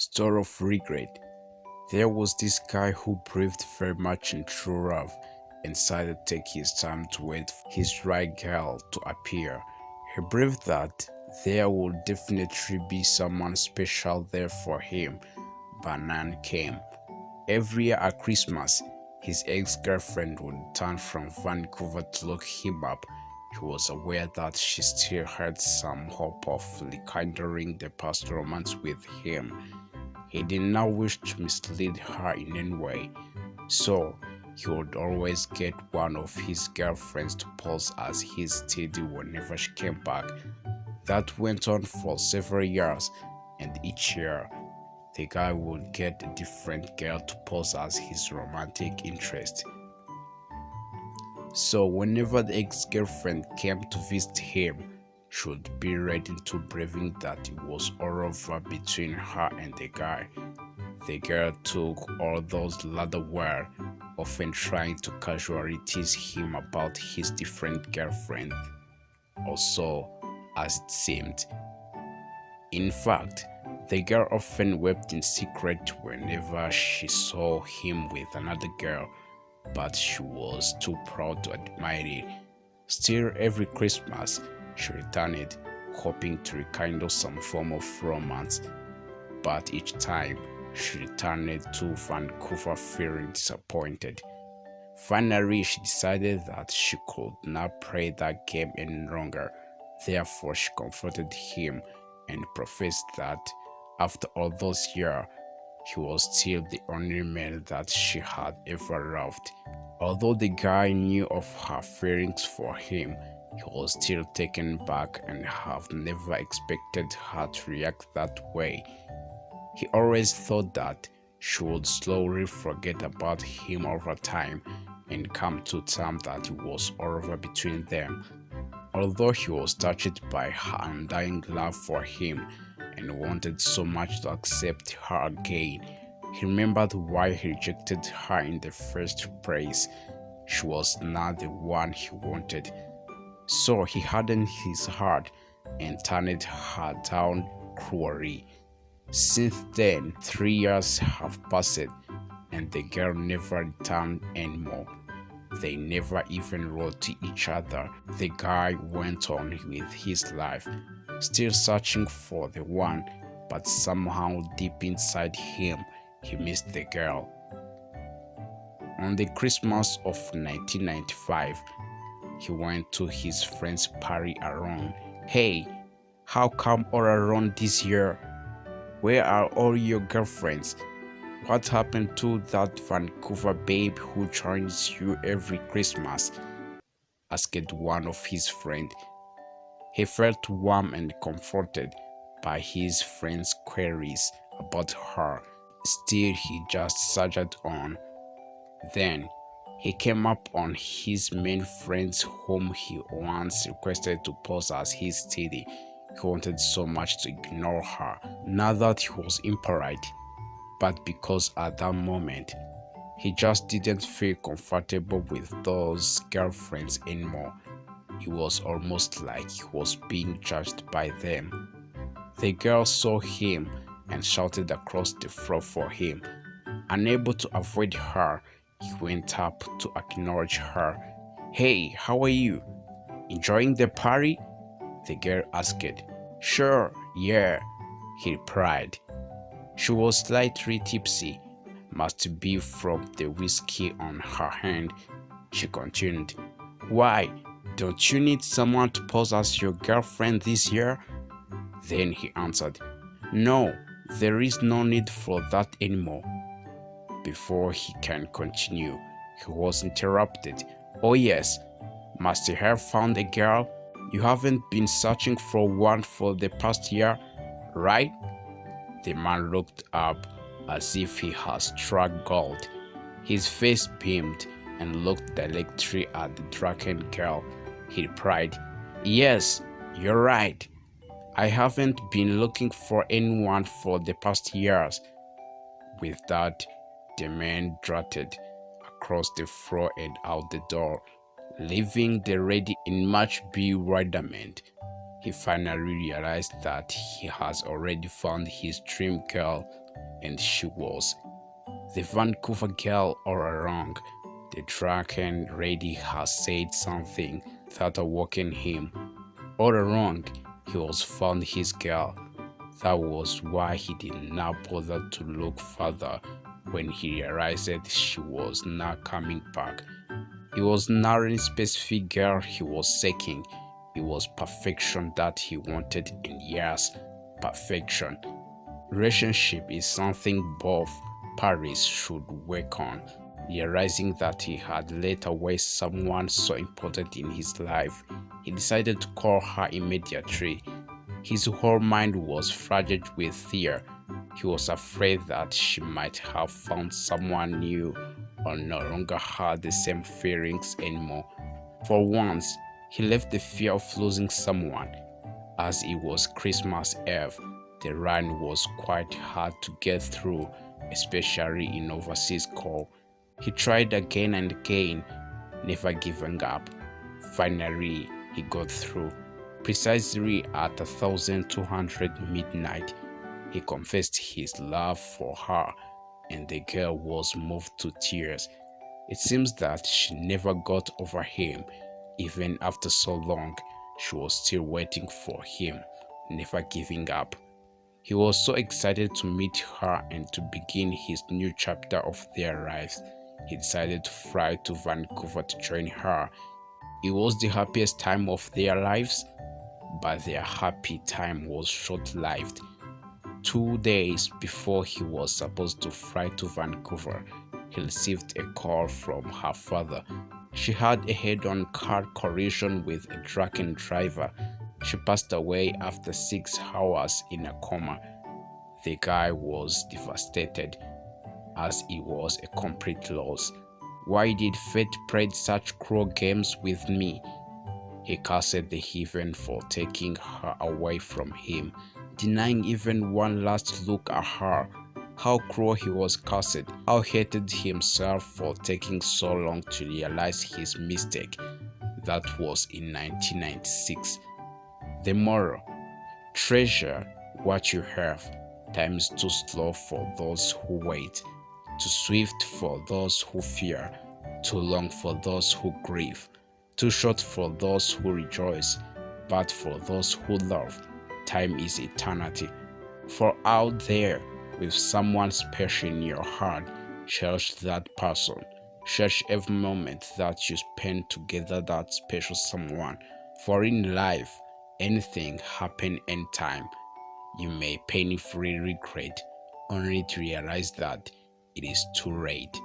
Story of regret. There was this guy who breathed very much in true love and decided to take his time to wait for his right girl to appear. He believed that there would definitely be someone special there for him, but none came. Every year at Christmas, his ex-girlfriend would return from Vancouver to look him up. He was aware that she still had some hope of rekindling the past romance with him. He did not wish to mislead her in any way, so he would always get one of his girlfriends to pose as his steady whenever she came back. That went on for several years, and each year, the guy would get a different girl to pose as his romantic interest. So whenever the ex-girlfriend came to visit him, she would be ready to believing that it was all over between her and the guy. The girl took all those latter while, often trying to casually tease him about his different girlfriend, or so as it seemed. In fact, the girl often wept in secret whenever she saw him with another girl, but she was too proud to admit it. Still, every Christmas, she returned, hoping to rekindle some form of romance, but each time she returned to Vancouver feeling disappointed. Finally, she decided that she could not play that game any longer. Therefore, she confronted him and professed that after all those years, he was still the only man that she had ever loved. Although the guy knew of her feelings for him, he was still taken back and have never expected her to react that way. He always thought that she would slowly forget about him over time and come to terms that it was all over between them. Although he was touched by her undying love for him and wanted so much to accept her again, he remembered why he rejected her in the first place. She was not the one he wanted. So he hardened his heart and turned her down cruelly. Since then, 3 years have passed and the girl never returned anymore. They never even wrote to each other. The guy went on with his life, still searching for the one, but somehow deep inside him, he missed the girl. On the Christmas of 1995, he went to his friend's party alone. Hey, how come all alone this year? Where are all your girlfriends? What happened to that Vancouver babe who joins you every Christmas? Asked one of his friends. He felt warm and comforted by his friend's queries about her. Still, he just surged on. Then, he came up on his main friends whom he once requested to pose as his steady. He wanted so much to ignore her, not that he was impolite, but because at that moment, he just didn't feel comfortable with those girlfriends anymore. It was almost like he was being judged by them. The girl saw him and shouted across the floor for him. Unable to avoid her, he went up to acknowledge her. Hey, how are you? Enjoying the party? The girl asked. Sure, yeah, he replied. She was slightly tipsy, must be from the whiskey on her hand. She continued. Why, don't you need someone to pose as your girlfriend this year? Then he answered, No, there is no need for that anymore. Before he can continue, he was interrupted. Oh yes, must you have found a girl? You haven't been searching for one for the past year, right? The man looked up as if he had struck gold. His face beamed and looked directly at the drunken girl. He replied, Yes, you're right. I haven't been looking for anyone for the past years. With that, the man darted across the floor and out the door, leaving the lady in much bewilderment. He finally realized that he has already found his dream girl and she was. The Vancouver girl all along. The drunken lady has said something that awoken him. All along, he was found his girl. That was why he did not bother to look further when he realized that she was not coming back. It was not any specific girl he was seeking. It was perfection that he wanted, and yes, perfection. Relationship is something both parties should work on. Realizing that he had let away someone so important in his life, he decided to call her immediately. His whole mind was flooded with fear. He was afraid that she might have found someone new or no longer had the same feelings anymore. For once, he left the fear of losing someone. As it was Christmas Eve, the line was quite hard to get through, especially in overseas call. He tried again and again, never giving up. Finally, he got through. Precisely at 1200 midnight, he confessed his love for her, and the girl was moved to tears. It seems that she never got over him. Even after so long, she was still waiting for him, never giving up. He was so excited to meet her and to begin his new chapter of their lives. He decided to fly to Vancouver to join her. It was the happiest time of their lives, but their happy time was short-lived. 2 days before he was supposed to fly to Vancouver, he received a call from her father. She had a head-on car collision with a drunken driver. She passed away after 6 hours in a coma. The guy was devastated, as it was a complete loss. Why did fate play such cruel games with me? He cursed the heaven for taking her away from him, denying even one last look at her. How cruel he was cursed, how he hated himself for taking so long to realize his mistake. That was in 1996. The moral: treasure what you have. Time is too slow for those who wait, too swift for those who fear, too long for those who grieve, too short for those who rejoice, but for those who love, time is eternity. For out there, with someone special in your heart, cherish that person. Cherish every moment that you spend together that special someone. For in life, anything happen anytime. You may painfully regret, only to realize that it is too late.